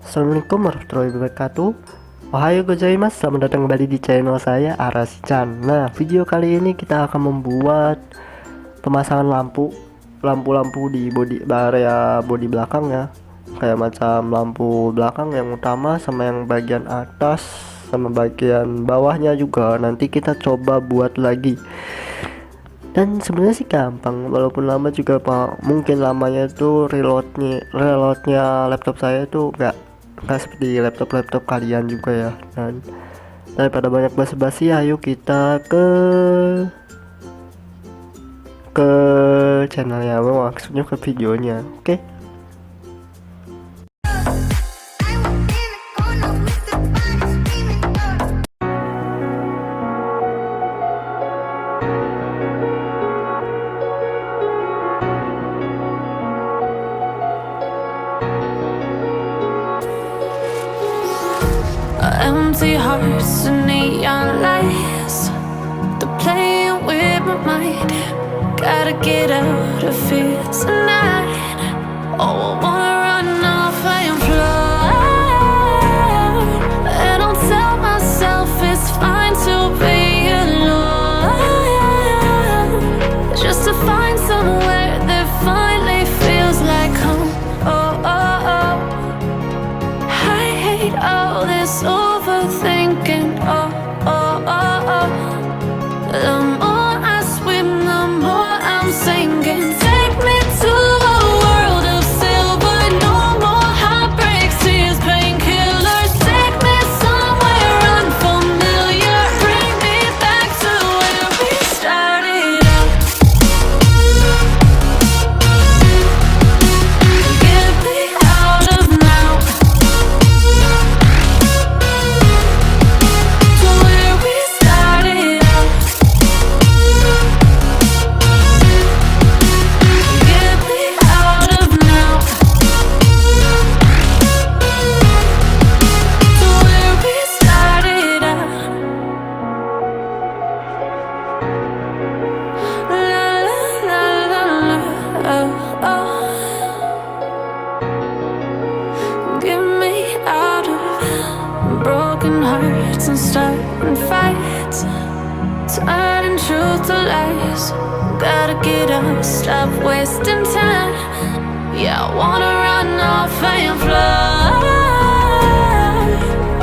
Assalamualaikum warahmatullahi wabarakatuh. Ohayo gozaimasu, selamat datang kembali di channel saya Arasi-chan. Nah, video kali ini kita akan membuat pemasangan lampu di area bodi belakang ya. Kayak macam lampu belakang yang utama sama yang bagian atas sama bagian bawahnya juga. Nanti kita coba buat lagi. Dan sebenarnya sih gampang, walaupun lama juga Pak. Mungkin lamanya itu reloadnya laptop saya itu nggak seperti laptop kalian juga ya. Dan daripada banyak basa-basi, ayo kita ke channelnya, maksudnya ke videonya. Oke. Empty hearts and neon lights, they're playing with my mind. Gotta get out of here tonight. Oh, I wanna run off and fly. And I'll tell myself it's fine to be alone, just to find somewhere that finally feels like home. Oh, oh, oh. I hate all this overthinking. Oh, oh, oh, oh. The more I swim, the more I'm sinking. Take me to a world of silver. No more heartbreaks, tears, painkillers. Take me somewhere unfamiliar. Bring me back to where we started out. Get me out of now, to where we started out. Get me out of now, to where we started out. La la la la, oh, oh. Get me out of broken hearts and starting fights, turning truth to lies. Gotta get up, stop wasting time. Yeah, I wanna run off and fly.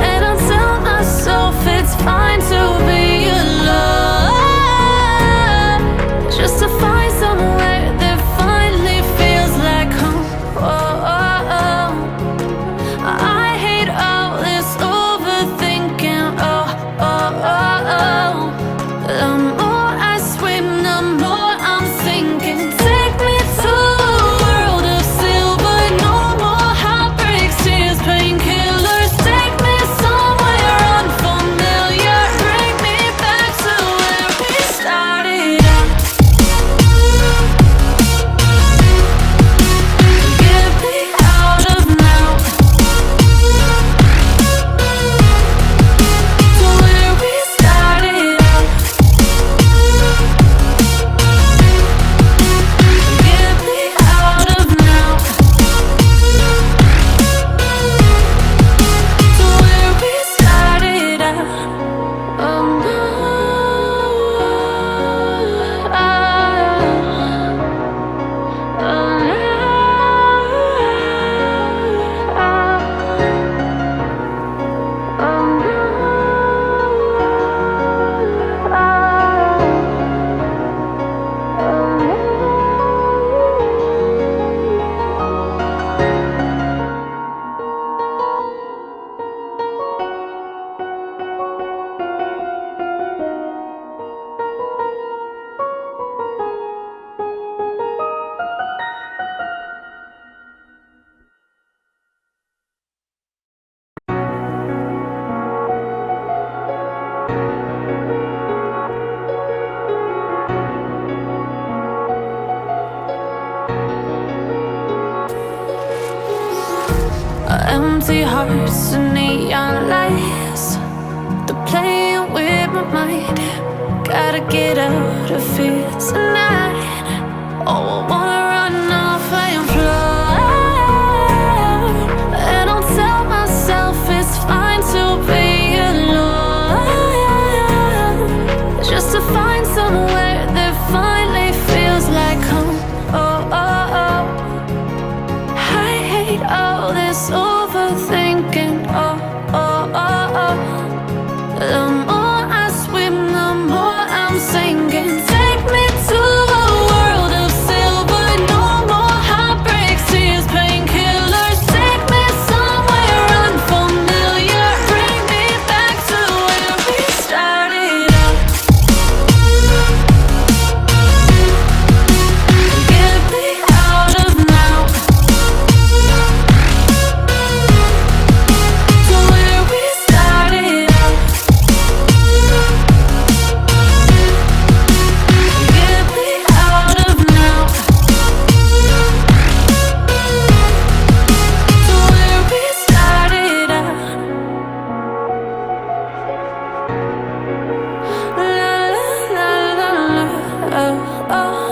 And I'll tell myself it's fine to be alone, just to find somewhere that finally feels like home. Oh, oh, oh. I hate all this overthinking. Oh, oh, oh, oh. The more I swim, the more I'm sinking. Take me to a world of silver. No more heartbreaks, tears, painkillers. Take me somewhere unfamiliar. Bring me back to where we started out. Get me out of now, to where we started out. Get me out of now, to where we started out. Oh no, empty hearts and neon lights, they're playing with my mind. Gotta get out of here tonight. Oh, I wanna run off and fly. And I'll tell myself all this overthinking. Oh, oh, oh, oh. The more I swim, the more I'm sinking. Take me to a world of silver. No more heartbreaks, tears, painkillers. Take me somewhere unfamiliar. Bring me back to where we started out. Get me out of now. To where we started out. Get me out of now. To where we started out. La la la la la. Oh, oh.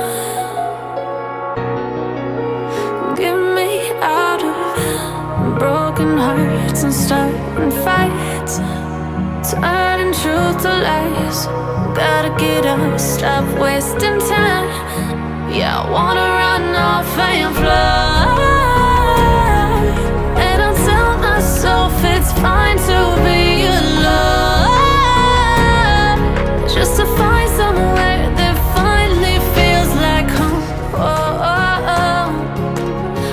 Get me out of broken hearts and starting fights, turning truth to lies. Gotta get up, stop wasting time. Yeah, I wanna run off and fly. And I'll tell myself it's fine to be alone, just to find somewhere that finally feels like home. Oh, oh, oh.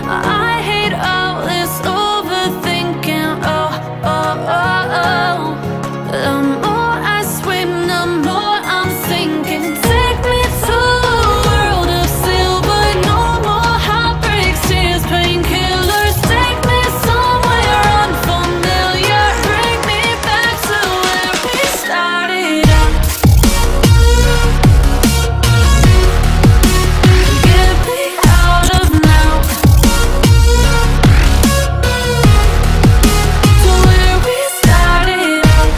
I hate all this overthinking. Oh, oh, oh, oh. The more I swim, the more I'm sinking. Take me to a world of silver. No more heartbreaks, tears, painkillers. Take me somewhere unfamiliar. Bring me back to where we started out. Get me out of now. To where we started out.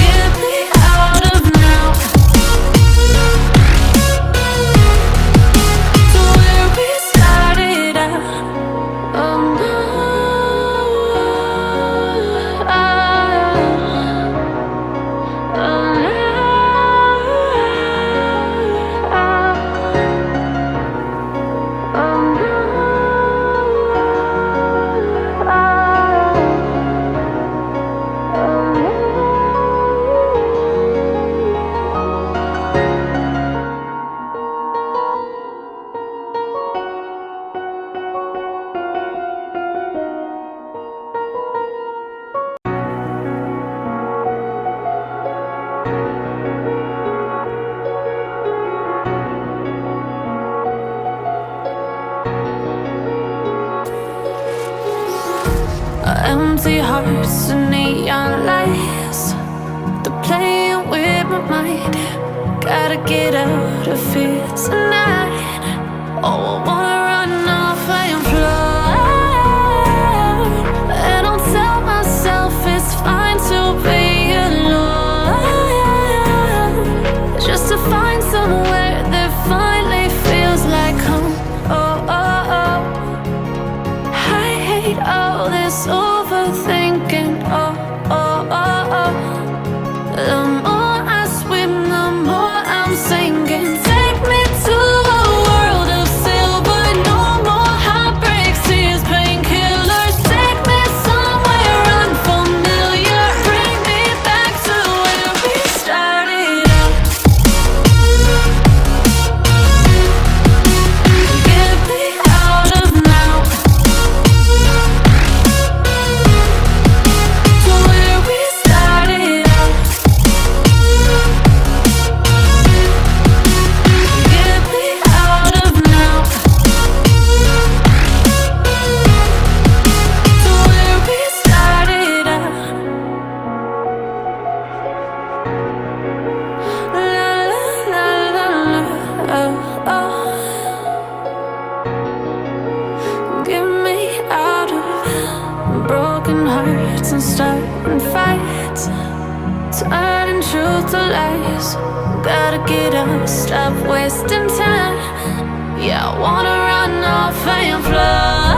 Get me out of now. To where we started out. Oh no. Empty hearts and neon lights, they're playing with my mind. Gotta get out of here tonight. Oh, I wanna run off and fly. And I'll tell myself it's fine to be alone, just to find somewhere that finally feels like home. Oh, oh, oh. I hate all this overthinking. Oh, oh, oh, oh. The more I swim, the more I'm sinking. Take me to a world of silver. No more heartbreaks, tears, painkillers. Take me somewhere unfamiliar. Bring me back to where we started out. Get me out of now. To where we started out. Get me out of now. To where we started out. La la la la la. Oh, oh. Get me out of broken hearts and starting fights, turning truth to lies. Gotta get up, stop wasting time. Yeah, I wanna run off and fly.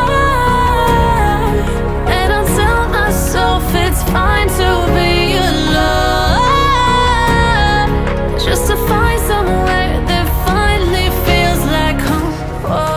And I'll tell myself it's fine to be alone, just to find somewhere that finally feels like home. Oh,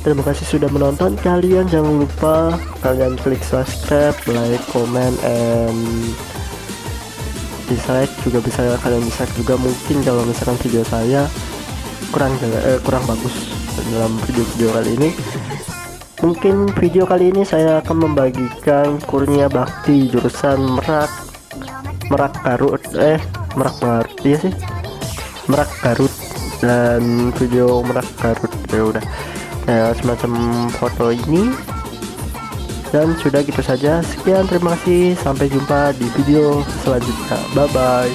Terima kasih sudah menonton. Kalian jangan lupa kalian klik subscribe, like, comment, and dislike juga bisa. Kalian dislike juga mungkin kalau misalkan video saya kurang bagus dalam video kali ini. Mungkin video kali ini saya akan membagikan Karunia Bakti jurusan Merak Garut iya sih, Merak Garut, dan video Merak Garut ya udah semacam foto ini. Dan sudah gitu saja, sekian, terima kasih, sampai jumpa di video selanjutnya, bye bye.